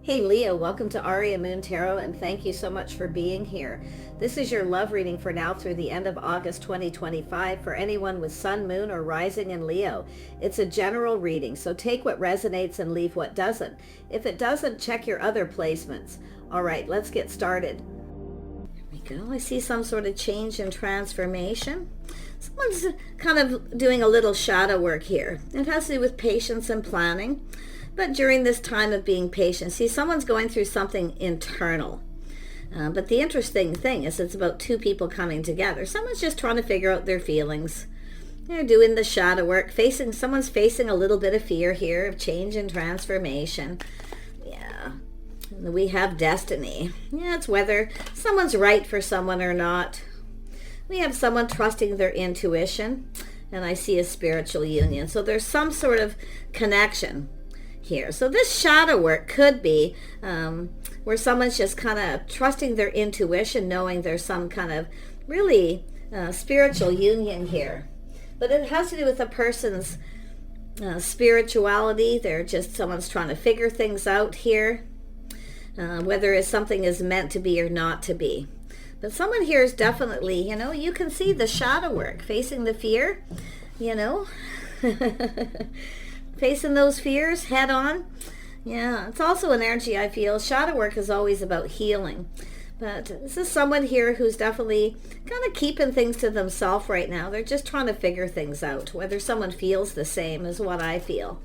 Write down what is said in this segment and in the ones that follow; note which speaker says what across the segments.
Speaker 1: Hey Leo, welcome to Aria Moon Tarot, and thank you so much for being here. This is your love reading for now through the end of August 2025 for anyone with Sun, Moon, or Rising in Leo. It's a general reading, so take what resonates and leave what doesn't. If it doesn't, check your other placements. All right, let's get started. Here we go. I see some sort of change and transformation. Someone's kind of doing a little shadow work here. It has to do with patience and planning. But during this time of being patient, see, someone's going through something internal. But the interesting thing is it's about two people coming together. Someone's just trying to figure out their feelings. They're doing the shadow work. Someone's facing a little bit of fear here of change and transformation. Yeah. And we have destiny. Yeah, it's whether someone's right for someone or not. We have someone trusting their intuition. And I see a spiritual union. So there's some sort of connection here. So this shadow work could be where someone's just kind of trusting their intuition, knowing there's some kind of really spiritual union here. But it has to do with a person's spirituality. Someone's trying to figure things out here, whether something is meant to be or not to be. But someone here is definitely, you can see the shadow work, facing the fear, facing those fears head on. Yeah, it's also an energy I feel. Shadow work is always about healing. But this is someone here who's definitely kind of keeping things to themselves right now. They're just trying to figure things out. Whether someone feels the same is what I feel.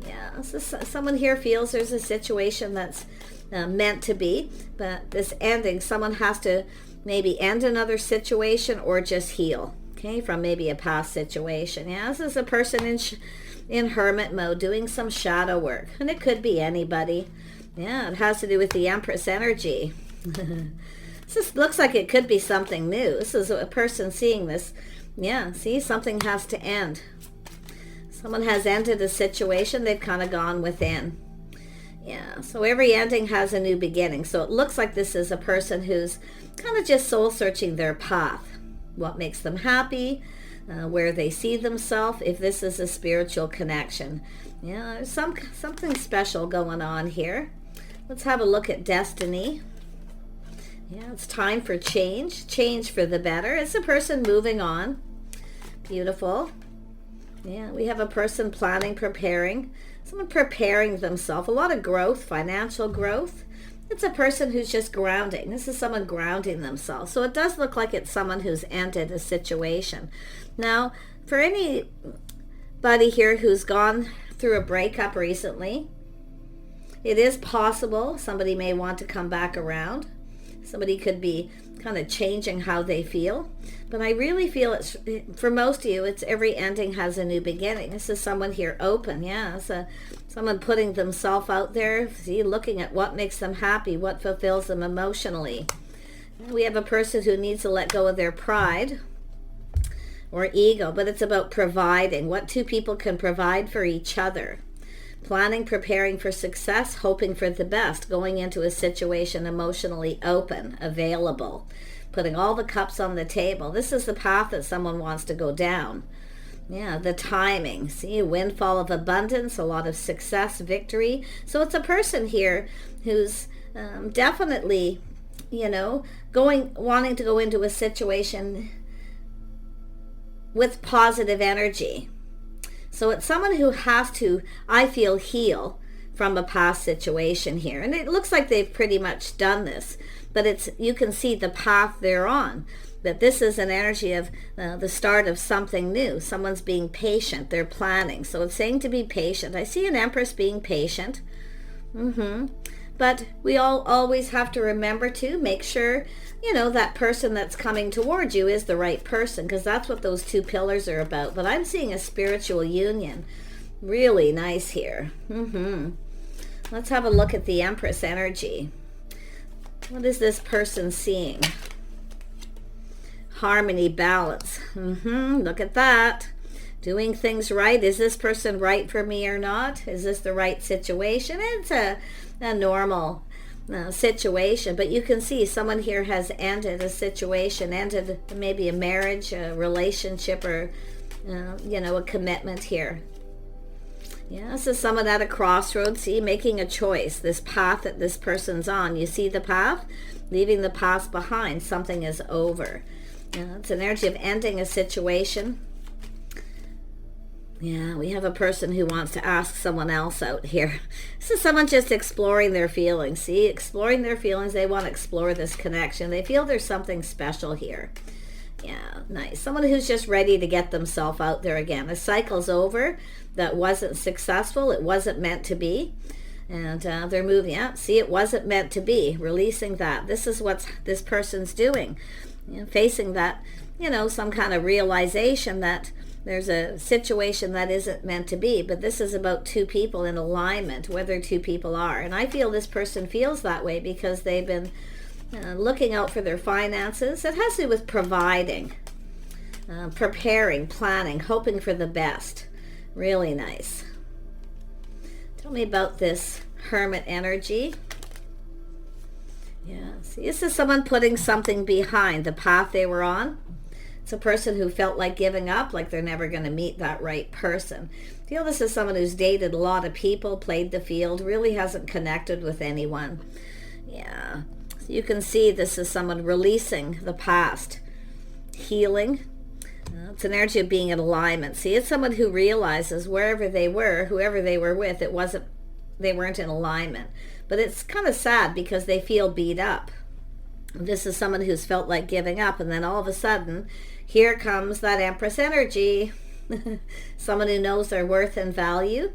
Speaker 1: Yeah, someone here feels there's a situation that's meant to be. But this ending, someone has to maybe end another situation or just heal. Okay, from maybe a past situation. Yeah, this is a person in hermit mode doing some shadow work, and it could be anybody. Yeah, it has to do with the Empress energy. This looks like it could be something new. This is a person seeing this. Yeah, see, something has to end. Someone has ended a situation. They've kind of gone within. Yeah, so every ending has a new beginning. So it looks like this is a person who's kind of just soul searching their path. What makes them happy, where they see themselves, if this is a spiritual connection. Yeah, there's something special going on here. Let's have a look at destiny. Yeah, it's time for change for the better. It's a person moving on. Beautiful. Yeah, we have a person planning, preparing. Someone preparing themselves. A lot of growth, financial growth. It's a person who's just grounding. This is someone grounding themselves. So it does look like it's someone who's ended a situation. Now, for anybody here who's gone through a breakup recently, it is possible somebody may want to come back around. Somebody could be kind of changing how they feel. But I really feel it's, for most of you, it's every ending has a new beginning. This is someone here open. Yeah, it's someone putting themselves out there, see, looking at what makes them happy, what fulfills them emotionally. We have a person who needs to let go of their pride or ego, but it's about providing, what two people can provide for each other. Planning, preparing for success, hoping for the best, going into a situation emotionally open, available, putting all the cups on the table. This is the path that someone wants to go down. Yeah, the timing. See, a windfall of abundance, a lot of success, victory. So it's a person here who's definitely, wanting to go into a situation with positive energy. So it's someone who has to, I feel, heal from a past situation here. And it looks like they've pretty much done this. But you can see the path they're on. That this is an energy of the start of something new. Someone's being patient. They're planning. So it's saying to be patient. I see an Empress being patient. But we all always have to remember to make sure, that person that's coming towards you is the right person, because that's what those two pillars are about. But I'm seeing a spiritual union. Really nice here. Let's have a look at the Empress energy. What is this person seeing? Harmony, balance. Look at that. Doing things right. Is this person right for me or not? Is this the right situation? It's a normal situation, but you can see someone here has ended a situation, ended maybe a marriage, a relationship, or a commitment here. Yeah, this is someone at a crossroads, see, making a choice. This path that this person's on, you see the path? Leaving the past behind. Something is over. Yeah, it's an energy of ending a situation. Yeah, we have a person who wants to ask someone else out here. This is someone just exploring their feelings. See, exploring their feelings. They want to explore this connection. They feel there's something special here. Yeah, nice. Someone who's just ready to get themselves out there again. A cycle's over that wasn't successful. It wasn't meant to be. And they're moving. Yeah, see, it wasn't meant to be. Releasing that. This is what this person's doing. You know, facing that, you know, some kind of realization that there's a situation that isn't meant to be. But this is about two people in alignment, whether two people are. And I feel this person feels that way because they've been looking out for their finances. It has to do with providing, preparing, planning, hoping for the best. Really nice. Tell me about this Hermit energy. Yeah, see, this is someone putting something behind the path they were on. It's a person who felt like giving up, like they're never going to meet that right person. I feel this is someone who's dated a lot of people, played the field, really hasn't connected with anyone. Yeah. So you can see this is someone releasing the past, healing. It's an energy of being in alignment. See, it's someone who realizes wherever they were, whoever they were with, they weren't in alignment. But it's kind of sad because they feel beat up. This is someone who's felt like giving up, and then all of a sudden, here comes that Empress energy. Someone who knows their worth and value.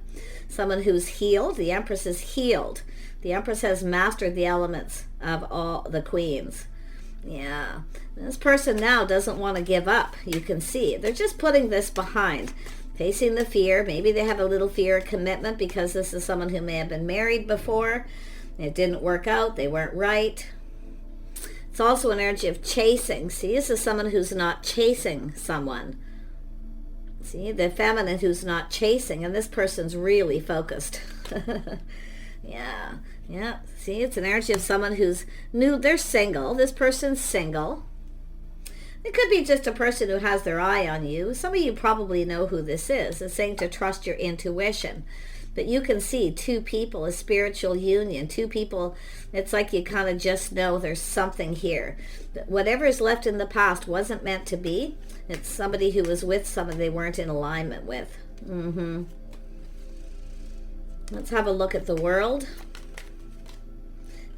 Speaker 1: Someone who's healed. The Empress is healed. The Empress has mastered the elements of all the queens. Yeah. This person now doesn't want to give up. You can see. They're just putting this behind. Facing the fear. Maybe they have a little fear of commitment because this is someone who may have been married before. It didn't work out. They weren't right. It's also an energy of chasing. See, this is someone who's not chasing someone. See, the feminine who's not chasing, and this person's really focused. Yeah, yeah. See, it's an energy of someone who's new. They're single. This person's single. It could be just a person who has their eye on you. Some of you probably know who this is. It's saying to trust your intuition. But you can see two people, a spiritual union, two people, it's like you kind of just know there's something here. Whatever is left in the past wasn't meant to be. It's somebody who was with someone they weren't in alignment with. Let's have a look at the world.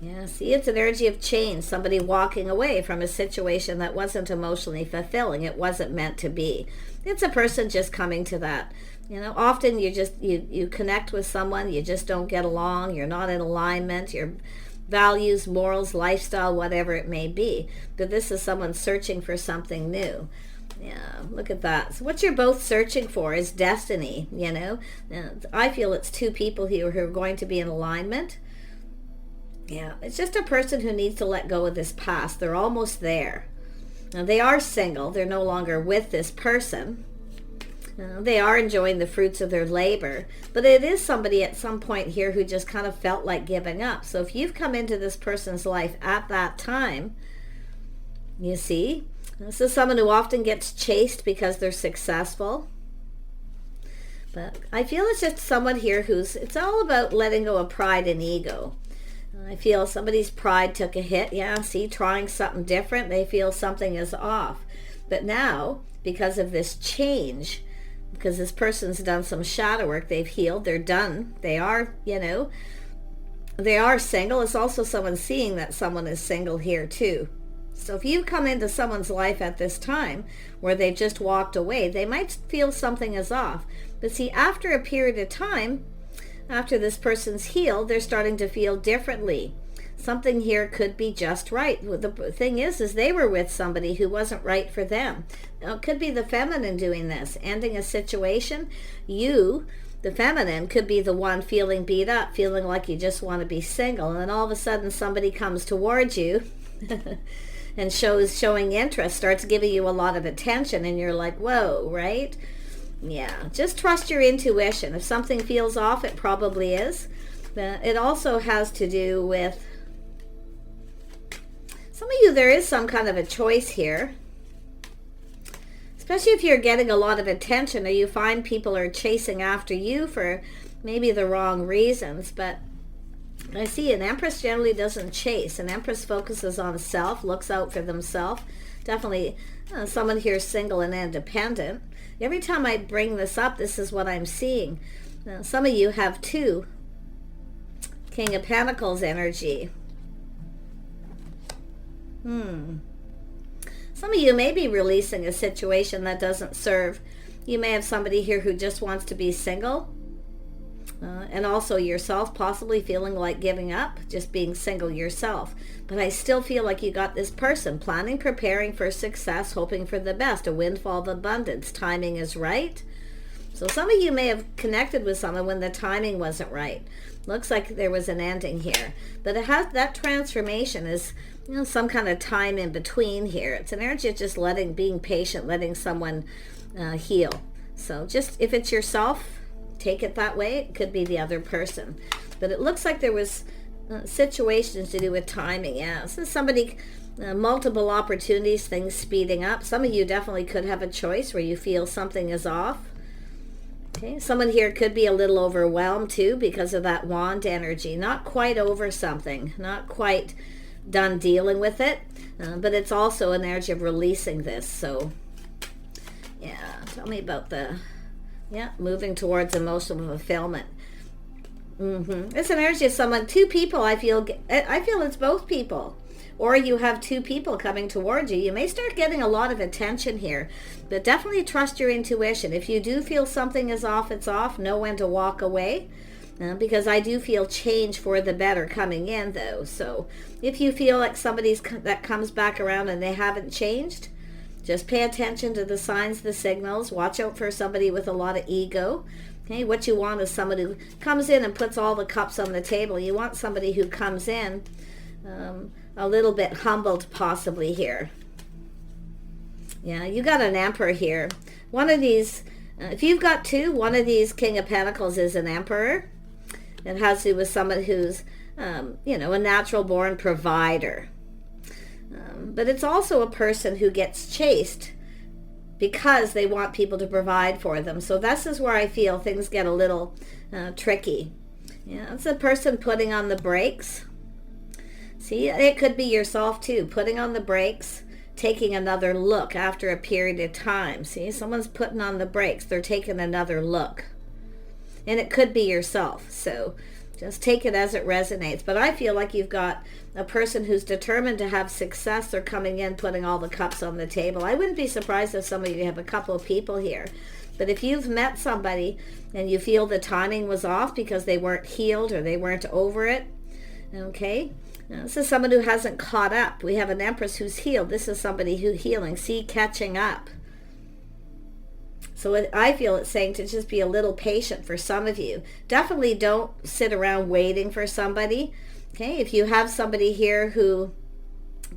Speaker 1: Yeah, see, it's an energy of change. Somebody walking away from a situation that wasn't emotionally fulfilling. It wasn't meant to be. It's a person just coming to that. You know, often you connect with someone, you just don't get along, you're not in alignment, your values, morals, lifestyle, whatever it may be. But this is someone searching for something new. Yeah, look at that. So what you're both searching for is destiny, you know. I feel it's two people here who are going to be in alignment. Yeah, it's just a person who needs to let go of this past. They're almost there. Now, they are single. They're no longer with this person. They are enjoying the fruits of their labor. But it is somebody at some point here who just kind of felt like giving up. So if you've come into this person's life at that time, you see, this is someone who often gets chased because they're successful. But I feel it's just someone here it's all about letting go of pride and ego. I feel somebody's pride took a hit. Yeah, see, trying something different. They feel something is off. But now, because of this change, because this person's done some shadow work, they've healed, they're done. They are, you know, they are single. It's also someone seeing that someone is single here too. So if you come into someone's life at this time where they've just walked away, they might feel something is off. But see, after a period of time, after this person's healed, they're starting to feel differently. Something here could be just right. The thing is they were with somebody who wasn't right for them. Now, it could be the feminine doing this, ending a situation. You, the feminine, could be the one feeling beat up, feeling like you just want to be single. And then all of a sudden somebody comes towards you and showing interest, starts giving you a lot of attention, and you're like, whoa, right? Yeah, just trust your intuition. If something feels off, it probably is. But it also has to do with some of you, there is some kind of a choice here. This especially if you're getting a lot of attention, or you find people are chasing after you for maybe the wrong reasons. But I see an Empress generally doesn't chase. An Empress focuses on self, looks out for themselves. Definitely someone here is single and independent. Every time I bring this up, this is what I'm seeing. Some of you have 2 King of Pentacles energy. Some of you may be releasing a situation that doesn't serve. You may have somebody here who just wants to be single. And also yourself possibly feeling like giving up, just being single yourself. But I still feel like you got this person planning, preparing for success, hoping for the best, a windfall of abundance. Timing is right. So some of you may have connected with someone when the timing wasn't right. Looks like there was an ending here. But it has that transformation is, some kind of time in between here. It's an energy of just being patient, letting someone heal. So just if it's yourself, take it that way. It could be the other person. But it looks like there was situations to do with timing. Yeah, so somebody, multiple opportunities, things speeding up. Some of you definitely could have a choice where you feel something is off. Okay, someone here could be a little overwhelmed too because of that wand energy. Not quite over something, not quite done dealing with it, but it's also an energy of releasing this. So yeah, tell me about moving towards emotional fulfillment. It's an energy of someone, 2 people. I feel it's both people, or you have 2 people coming towards you. You may start getting a lot of attention here, but definitely trust your intuition. If you do feel something is off, it's off. Know when to walk away, because I do feel change for the better coming in, though. So if you feel like somebody's that comes back around and they haven't changed, just pay attention to the signs, the signals. Watch out for somebody with a lot of ego. Okay, what you want is somebody who comes in and puts all the cups on the table. You want somebody who comes in a little bit humbled possibly here. Yeah, you got an Emperor here. One of these, if you've got 2, one of these King of Pentacles is an Emperor. It has to do with someone who's, a natural born provider. But it's also a person who gets chased because they want people to provide for them. So this is where I feel things get a little tricky. Yeah, it's a person putting on the brakes. See, it could be yourself too, putting on the brakes, taking another look after a period of time. See, someone's putting on the brakes. They're taking another look. And it could be yourself. So just take it as it resonates. But I feel like you've got a person who's determined to have success. They're coming in, putting all the cups on the table. I wouldn't be surprised if some of you have a couple of people here. But if you've met somebody and you feel the timing was off because they weren't healed or they weren't over it, okay? Now, this is someone who hasn't caught up. We have an Empress who's healed. This is somebody who's healing. See, catching up. So I feel it's saying to just be a little patient for some of you. Definitely don't sit around waiting for somebody. Okay, if you have somebody here who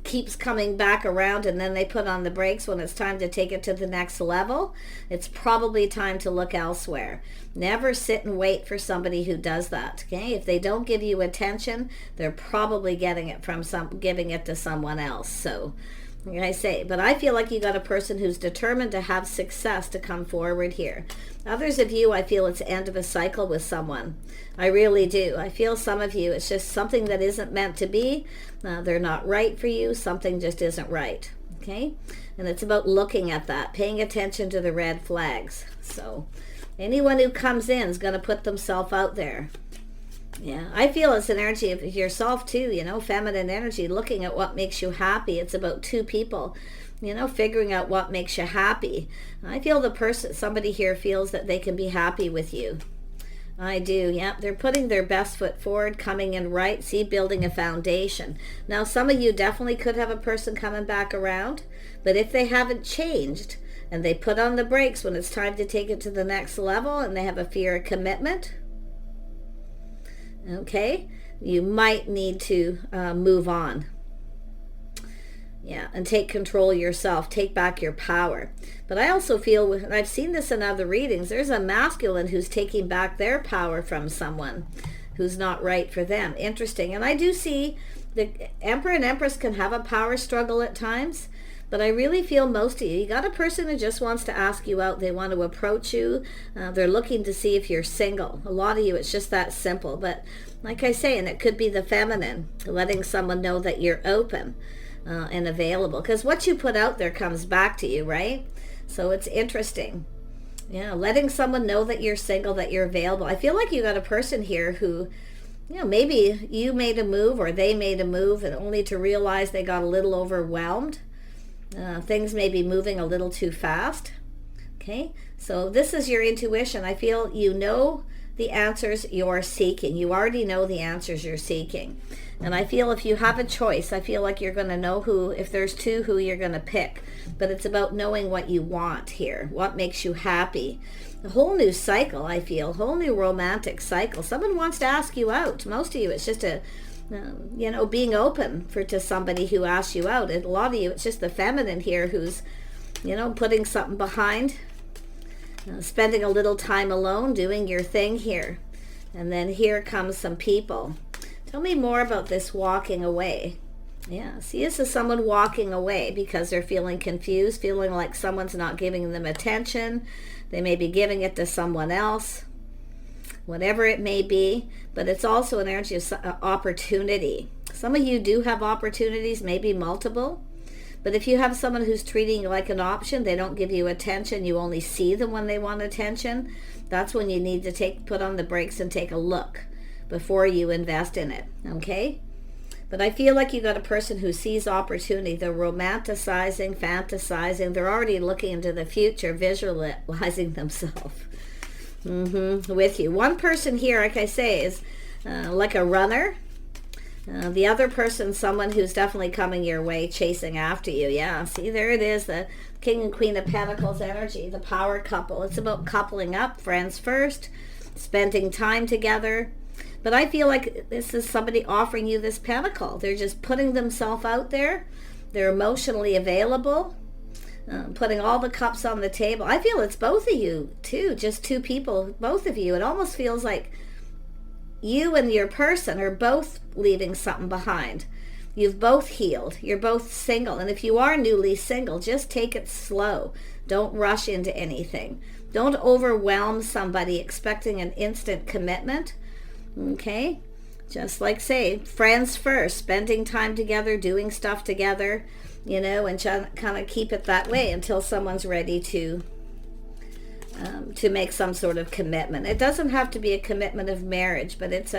Speaker 1: keeps coming back around and then they put on the brakes when it's time to take it to the next level, it's probably time to look elsewhere. Never sit and wait for somebody who does that. Okay, if they don't give you attention, they're probably getting it from giving it to someone else. So like I say, but I feel like you got a person who's determined to have success to come forward here. Others of you, I feel it's the end of a cycle with someone. I really do. I feel some of you, it's just something that isn't meant to be. They're not right for you. Something just isn't right. Okay? And it's about looking at that, paying attention to the red flags. So anyone who comes in is going to put themselves out there. Yeah, I feel it's an energy of yourself too, feminine energy, looking at what makes you happy. It's about 2 people, figuring out what makes you happy. I feel somebody here feels that they can be happy with you. I do, yeah. They're putting their best foot forward, coming in right, see, building a foundation. Now, some of you definitely could have a person coming back around, but if they haven't changed and they put on the brakes when it's time to take it to the next level and they have a fear of commitment, okay, you might need to move on. Yeah, and take control of yourself, take back your power. But I also feel, and I've seen this in other readings, there's a masculine who's taking back their power from someone who's not right for them. Interesting. And I do see the Emperor and Empress can have a power struggle at times, But I really feel most of you got a person who just wants to ask you out. They want to approach you. They're looking to see if you're single. A lot of you, it's just that simple. But like I say, and it could be the feminine, letting someone know that you're open and available. Because what you put out there comes back to you, right? So it's interesting. Yeah, letting someone know that you're single, that you're available. I feel like you got a person here who, maybe you made a move or they made a move, and only to realize they got a little overwhelmed. Things may be moving a little too fast. Okay, so this is your intuition. I feel you know the answers you're seeking. You already know the answers you're seeking. And I feel if you have a choice, I feel like you're going to know who, if there's two, who you're going to pick. But it's about knowing what you want here, what makes you happy. A whole new cycle, I feel, a whole new romantic cycle. Someone wants to ask you out. Most of you, it's just being open to somebody who asks you out. And a lot of you, it's just the feminine here who's, putting something behind, spending a little time alone, doing your thing here. And then here comes some people. Tell me more about this walking away. Yeah, see, this is someone walking away because they're feeling confused, feeling like someone's not giving them attention. They may be giving it to someone else, whatever it may be. But it's also an energy of opportunity. Some of you do have opportunities, maybe multiple. But if you have someone who's treating you like an option, they don't give you attention, you only see them when they want attention, that's when you need to put on the brakes and take a look before you invest in it, okay? But I feel like you got a person who sees opportunity. They're romanticizing, fantasizing. They're already looking into the future, visualizing themselves with you. One person here, like I say, is like a runner. The other person, someone who's definitely coming your way, chasing after you. Yeah, see, there it is, the King and Queen of Pentacles energy, the power couple. It's about coupling up, friends first, spending time together. But I feel like this is somebody offering you this pentacle. They're just putting themselves out there. They're emotionally available, putting all the cups on the table. I feel it's both of you, too, just two people, both of you. It almost feels like you and your person are both leaving something behind. You've both healed. You're both single. And if you are newly single, just take it slow. Don't rush into anything. Don't overwhelm somebody expecting an instant commitment. Okay? Just like say, friends first, spending time together, doing stuff together, and kind of keep it that way until someone's ready to make some sort of commitment. It doesn't have to be a commitment of marriage, but it's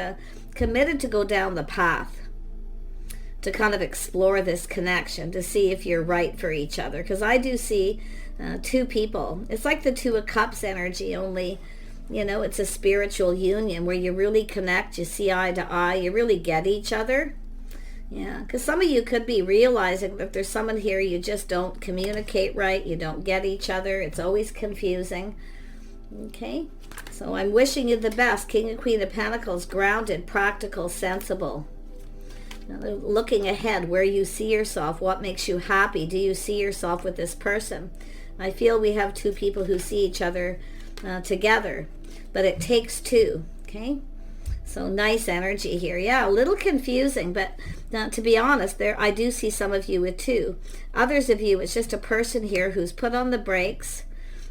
Speaker 1: committed to go down the path, to kind of explore this connection, to see if you're right for each other. Because I do see two people. It's like the Two of Cups energy, only it's a spiritual union where you really connect, you see eye to eye, you really get each other. Yeah, because some of you could be realizing that there's someone here you just don't communicate right, you don't get each other, it's always confusing. Okay, so I'm wishing you the best. King and Queen of Pentacles, grounded, practical, sensible. Now, looking ahead, where you see yourself, what makes you happy. Do you see yourself with this person? I feel we have two people who see each other together, but it takes two. Okay, so nice energy here. Yeah, a little confusing, but to be honest, I do see some of you with two. Others of you, it's just a person here who's put on the brakes.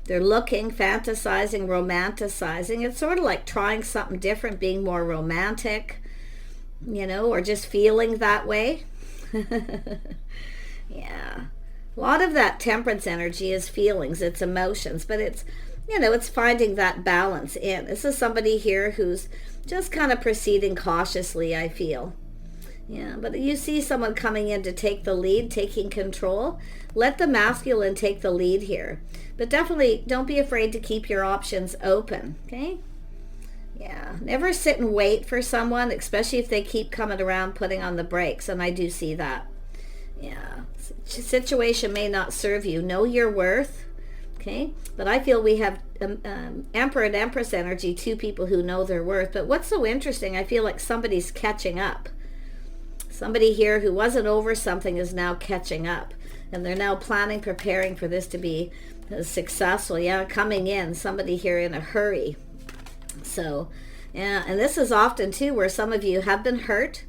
Speaker 1: They're looking, fantasizing, romanticizing. It's sort of like trying something different, being more romantic, or just feeling that way. Yeah, a lot of that Temperance energy is feelings, it's emotions, but it's it's finding that balance in. This is somebody here who's just kind of proceeding cautiously, I feel. Yeah, but you see someone coming in to take the lead, taking control. Let the masculine take the lead here. But definitely don't be afraid to keep your options open, okay? Yeah, never sit and wait for someone, especially if they keep coming around putting on the brakes, and I do see that. Yeah, situation may not serve you. Know your worth. Okay, but I feel we have Emperor and Empress energy, two people who know their worth. But what's so interesting, I feel like somebody's catching up. Somebody here who wasn't over something is now catching up. And they're now planning, preparing for this to be successful. Yeah, coming in, somebody here in a hurry. So, yeah, and this is often too where some of you have been hurt.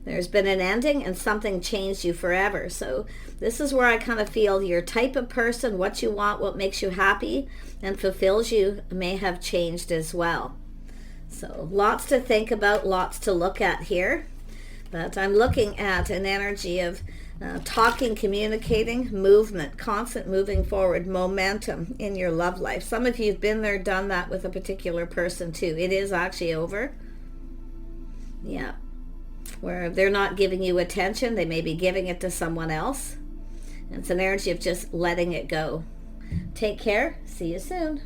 Speaker 1: There's been an ending and something changed you forever. So this is where I kind of feel your type of person, what you want, what makes you happy and fulfills you may have changed as well. So lots to think about, lots to look at here. But I'm looking at an energy of talking, communicating, movement, constant moving forward, momentum in your love life. Some of you have been there, done that with a particular person too. It is actually over. Yeah. Where they're not giving you attention, they may be giving it to someone else. It's an energy of just letting it go. Take care. See you soon.